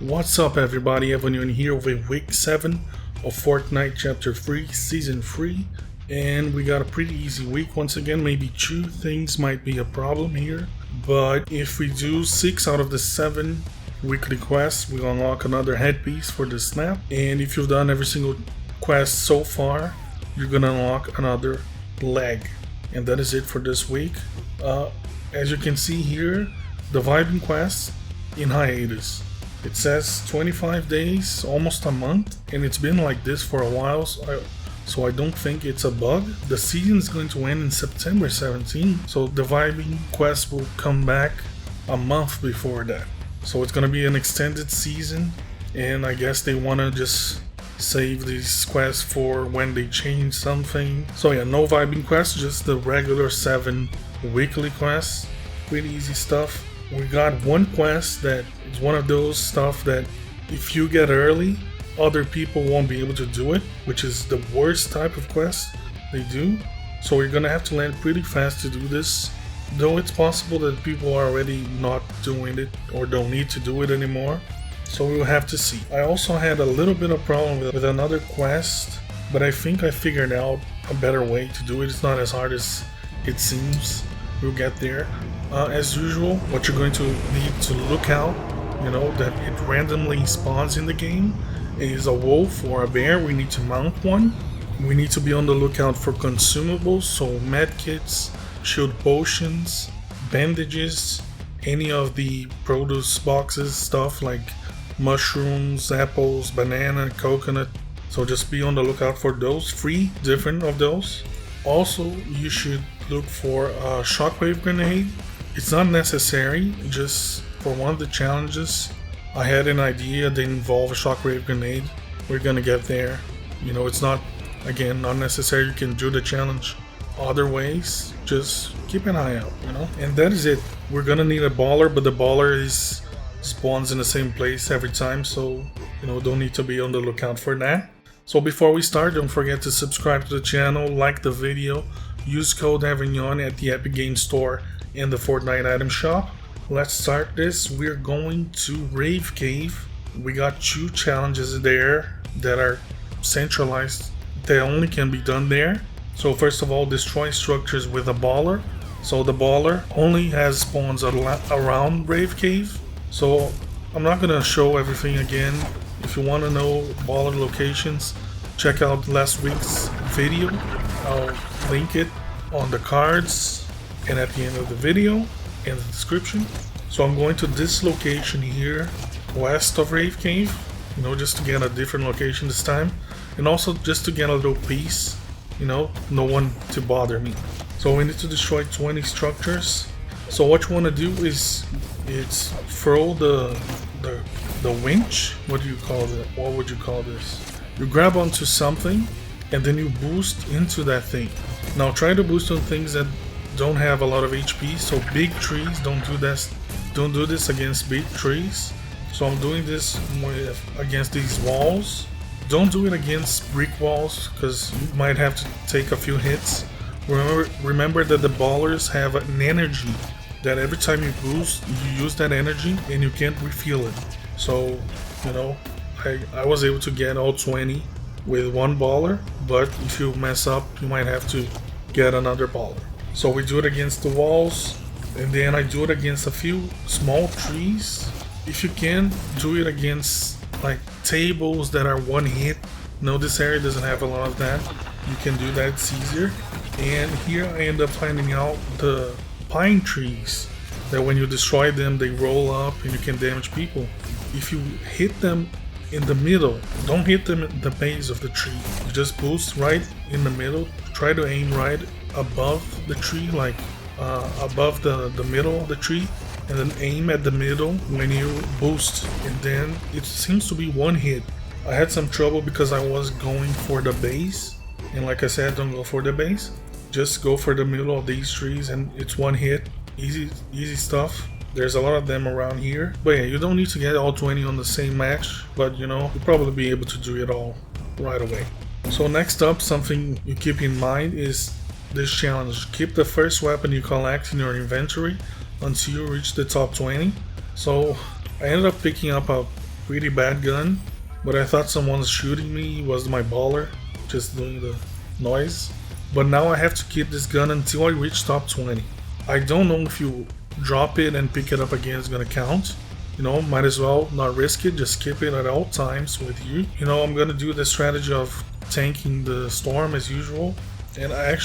What's up everybody, Evan here with week 7 of Fortnite chapter 3 season 3, and we got a pretty easy week once again. Maybe 2 things might be a problem here, but if we do 6 out of the 7 weekly quests, we unlock another headpiece for the snap, and if you've done every single quest so far, you're gonna unlock another leg. And that is it for this week. As you can see here, the Vibin quest in hiatus. It says 25 days, almost a month, and it's been like this for a while, so I don't think it's a bug. The season is going to end in September 17, so the Vibin quest will come back a month before that. So it's going to be an extended season, and I guess they want to just save these quests for when they change something. So yeah, no Vibin quests, just the regular 7 weekly quests. Pretty easy stuff. We got one quest that is one of those stuff that if you get early, other people won't be able to do it, which is the worst type of quest they do. So we're gonna have to land pretty fast to do this, though it's possible that people are already not doing it or don't need to do it anymore. So we'll have to see. I also had a little bit of problem with another quest, but I think I figured out a better way to do it. It's not as hard as it seems. We'll get there. As usual, what you're going to need to look out, that it randomly spawns in the game, is a wolf or a bear. We need to mount one. We need to be on the lookout for consumables, so medkits, shield potions, bandages, any of the produce boxes, stuff like mushrooms, apples, banana, coconut. So just be on the lookout for those, 3 different of those. Also, you should look for a shockwave grenade. It's not necessary, just for one of the challenges I had an idea that involved a shockwave grenade. We're gonna get there. It's not, again, not necessary. You can do the challenge other ways. Just keep an eye out, And that is it. We're gonna need a baller, but the baller spawns in the same place every time, so don't need to be on the lookout for that. So before we start, don't forget to subscribe to the channel, like the video, use code Avignon at the Epic Games Store and the Fortnite item shop. Let's start this. We're going to Rave Cave. We got 2 challenges there that are centralized. They only can be done there. So first of all, destroy structures with a baller. So the baller only has spawns around Rave Cave. So I'm not gonna show everything again. If you want to know baller locations, check out last week's video. I'll link it on the cards and at the end of the video in the description. So I'm going to this location here, west of Rave Cave, just to get a different location this time, and also just to get a little peace, no one to bother me. So we need to destroy 20 structures. So what you want to do is throw the winch. What do you call that? What would you call this? You grab onto something and then you boost into that thing. Now try to boost on things that don't have a lot of HP. So big trees, don't do this. Don't do this against big trees. So I'm doing this against these walls. Don't do it against brick walls because you might have to take a few hits. Remember that the ballers have an energy that every time you boost, you use that energy and you can't refill it. So, I was able to get all 20 with one baller, but if you mess up, you might have to get another baller. So we do it against the walls, and then I do it against a few small trees. If you can, do it against like tables that are one hit. No, this area doesn't have a lot of that. You can do that, it's easier. And here I end up finding out the pine trees that when you destroy them, they roll up and you can damage people. If you hit them in the middle, don't hit them at the base of the tree. You just boost right in the middle. Try to aim right above the tree, like above the middle of the tree, and then aim at the middle when you boost, and then it seems to be one hit. I had some trouble because I was going for the base, and like I said, don't go for the base. Just go for the middle of these trees and it's one hit. Easy stuff. There's a lot of them around here. But yeah, you don't need to get all 20 on the same match, but you'll probably be able to do it all right away. So next up, something you keep in mind is this challenge. Keep the first weapon you collect in your inventory until you reach the top 20. So I ended up picking up a pretty bad gun, but I thought someone was shooting me. It was my baller, just doing the noise. But now I have to keep this gun until I reach top 20. I don't know if you drop it and pick it up again it's gonna count. You know, might as well not risk it, just keep it at all times with you. You know, I'm gonna do the strategy of tanking the storm as usual. And I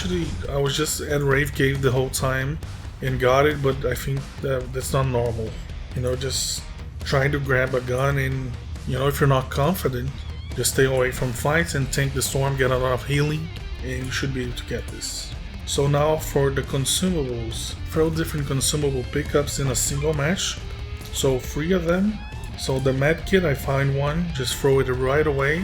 was just at Rave Cave the whole time and got it, but I think that's not normal. You know, just trying to grab a gun and, you know, if you're not confident, just stay away from fights and tank the storm, get a lot of healing, and you should be able to get this. So now for the consumables, throw different consumable pickups in a single match. So 3 of them. So the med kit, I find one, just throw it right away.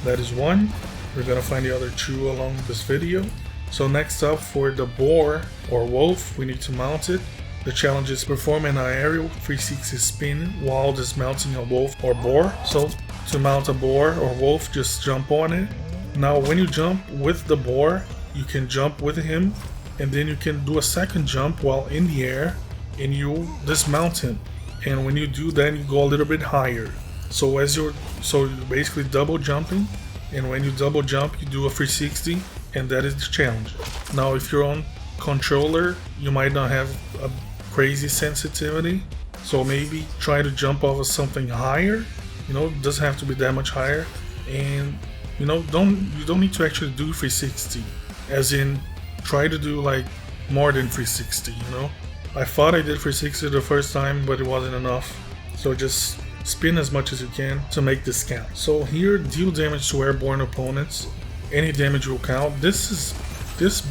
That is one. We're gonna find the other 2 along this video. So next up for the boar or wolf, we need to mount it. The challenge is perform an aerial 360 spin while dismounting a wolf or boar. So to mount a boar or wolf, just jump on it. Now when you jump with the boar, you can jump with him, and then you can do a second jump while in the air and you dismount him. And when you do that, you go a little bit higher. So you're basically double jumping, and when you double jump, you do a 360, and that is the challenge. Now if you're on controller, you might not have a crazy sensitivity, so maybe try to jump off of something higher. You know, it doesn't have to be that much higher, and you know, you don't need to actually do 360, as in try to do like more than 360. You know, I thought I did 360 the first time, but it wasn't enough, so just spin as much as you can to make this count. So here, deal damage to airborne opponents. Any damage will count. This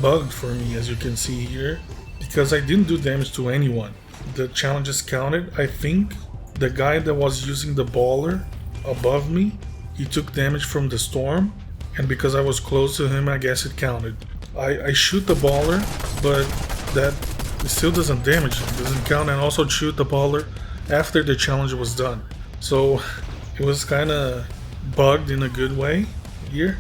bugged for me, as you can see here, because I didn't do damage to anyone. The challenges counted. I think the guy that was using the baller above me, he took damage from the storm, and because I was close to him, I guess it counted. I shoot the baller, but that still doesn't damage him, doesn't count, and also shoot the baller after the challenge was done. So it was kind of bugged in a good way here,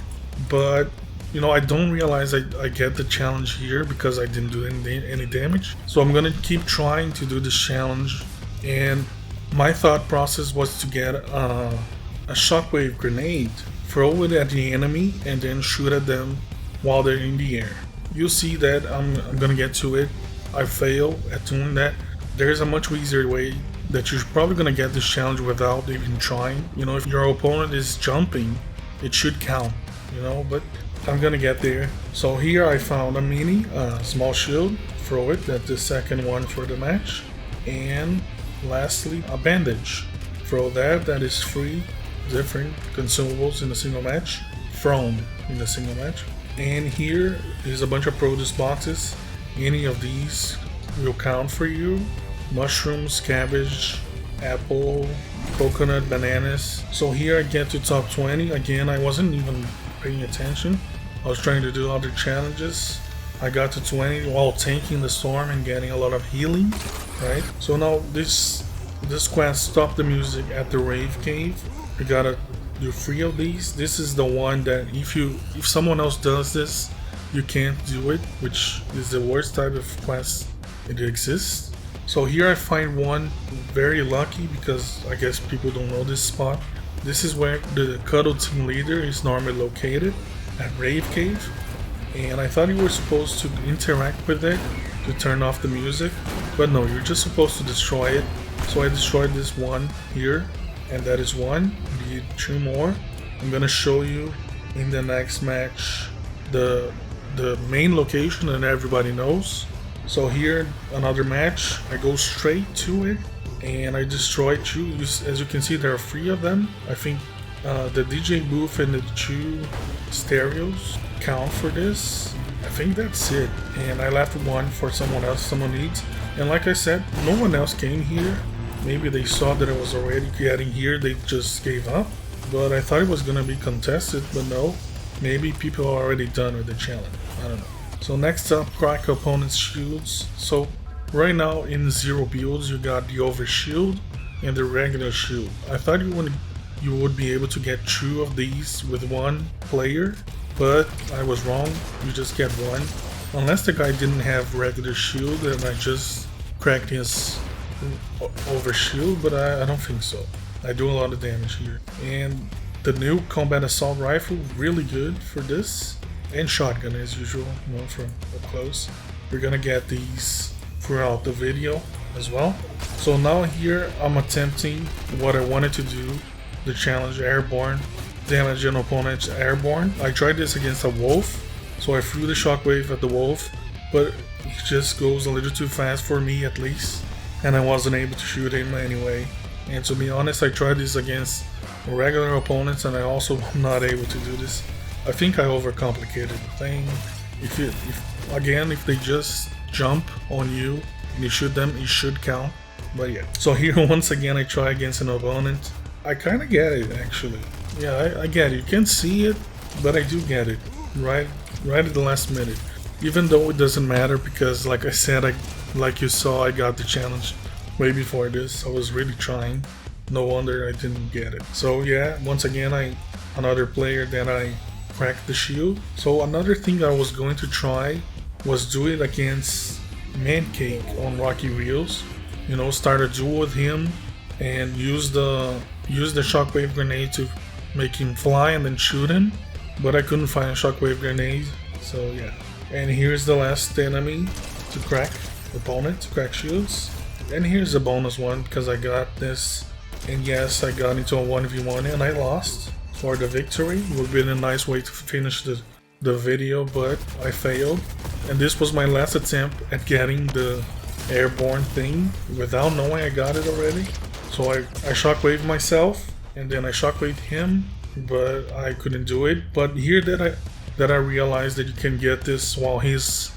but you know, I don't realize I get the challenge here because I didn't do any damage. So I'm gonna keep trying to do this challenge, and my thought process was to get a shockwave grenade, throw it at the enemy, and then shoot at them while they're in the air. You'll see that I'm gonna get to it. I fail at doing that. There's a much easier way that you're probably gonna get this challenge without even trying. You know, if your opponent is jumping, it should count, you know, but I'm gonna get there. So here I found a mini, small shield, throw it at the second one for the match. And lastly, a bandage. Throw that is 3 different consumables in a single match, thrown in a single match. And here is a bunch of produce boxes. Any of these will count for you. Mushrooms, cabbage, apple, coconut, bananas. So here I get to top 20. Again, I wasn't even paying attention. I was trying to do other challenges. I got to 20 while tanking the storm and getting a lot of healing, right? So now this quest, stop the music at the Rave Cave. We gotta do 3 of these. This is the one that if someone else does this, you can't do it, which is the worst type of quest it exists. So here I find one, very lucky because I guess people don't know this spot. This is where the Cuddle team leader is normally located, at Rave Cave. And I thought you were supposed to interact with it to turn off the music, but no, you're just supposed to destroy it. So I destroyed this one here, and that is one. We need 2 more. I'm gonna show you in the next match the main location that everybody knows. So here, another match, I go straight to it and I destroy 2. As you can see, there are 3 of them. I think the DJ booth and the 2 stereos count for this. I think that's it. And I left 1 for someone else, someone needs. And like I said, no one else came here. Maybe they saw that I was already getting here, they just gave up. But I thought it was gonna be contested, but no. Maybe people are already done with the challenge. I don't know. So next up, crack opponent's shields. So right now in 0 builds, you got the over shield and the regular shield. I thought you would be able to get 2 of these with 1 player, but I was wrong. You just get 1. Unless the guy didn't have regular shield and I just cracked his over shield, but I don't think so. I do a lot of damage here. And the new combat assault rifle, really good for this. And shotgun as usual, you know, from up close. We're gonna get these throughout the video as well. So now here I'm attempting what I wanted to do, the challenge Airborne. Damage an opponent's Airborne. I tried this against a wolf, so I threw the shockwave at the wolf, but it just goes a little too fast for me at least, and I wasn't able to shoot him anyway. And to be honest, I tried this against regular opponents and I also am not able to do this. I think I overcomplicated the thing. If they just jump on you and you shoot them, it should count. But yeah. So here once again I try against an opponent. I kind of get it actually. Yeah, I get it. You can't see it, but I do get it. Right at the last minute. Even though it doesn't matter because like I said, like you saw, I got the challenge way before this. I was really trying. No wonder I didn't get it. So yeah, once again another player that I cracked the shield. So another thing I was going to try was do it against Mancake on Rocky Wheels. You know, start a duel with him and use the shockwave grenade to make him fly and then shoot him. But I couldn't find a shockwave grenade, so yeah. And here's the last enemy to crack, opponent to crack shields. And here's a bonus one because I got this. And yes, I got into a 1v1 and I lost for the victory. It would have been a nice way to finish the video, but I failed. And this was my last attempt at getting the Airborne thing without knowing I got it already. So I shockwaved myself and then I shockwaved him, but I couldn't do it. But here that I realized that you can get this while he's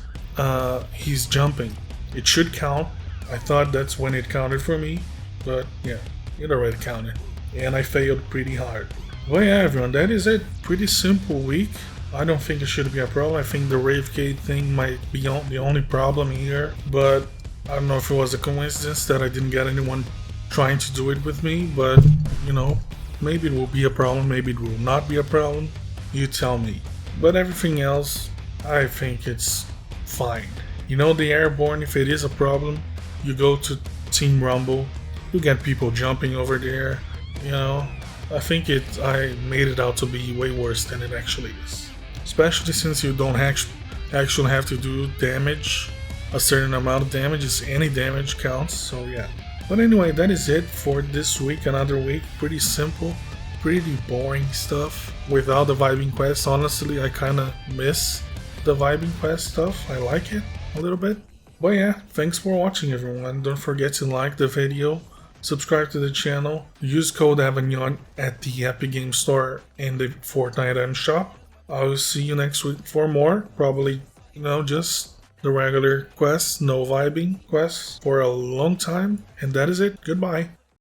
jumping. It should count. I thought that's when it counted for me, but yeah, it already counted. And I failed pretty hard. Well yeah everyone, that is it. Pretty simple week. I don't think it should be a problem. I think the Rave thing might be the only problem here, but I don't know if it was a coincidence that I didn't get anyone trying to do it with me, but you know, maybe it will be a problem, maybe it will not be a problem. You tell me. But everything else, I think it's fine. You know, the Airborne, if it is a problem, you go to Team Rumble, you get people jumping over there, you know. I think I made it out to be way worse than it actually is. Especially since you don't actually have to do damage, a certain amount of damage, is any damage counts, so yeah. But anyway, that is it for this week, another week. Pretty simple, pretty boring stuff without the Vibin quest. Honestly, I kinda miss the Vibin quest stuff. I like it a little bit. But yeah, thanks for watching everyone. Don't forget to like the video, subscribe to the channel, use code Avignon at the Epic Game Store and the Fortnite item shop. I will see you next week for more, probably, you know, just the regular quests, no Vibin quests for a long time. And that is it. Goodbye.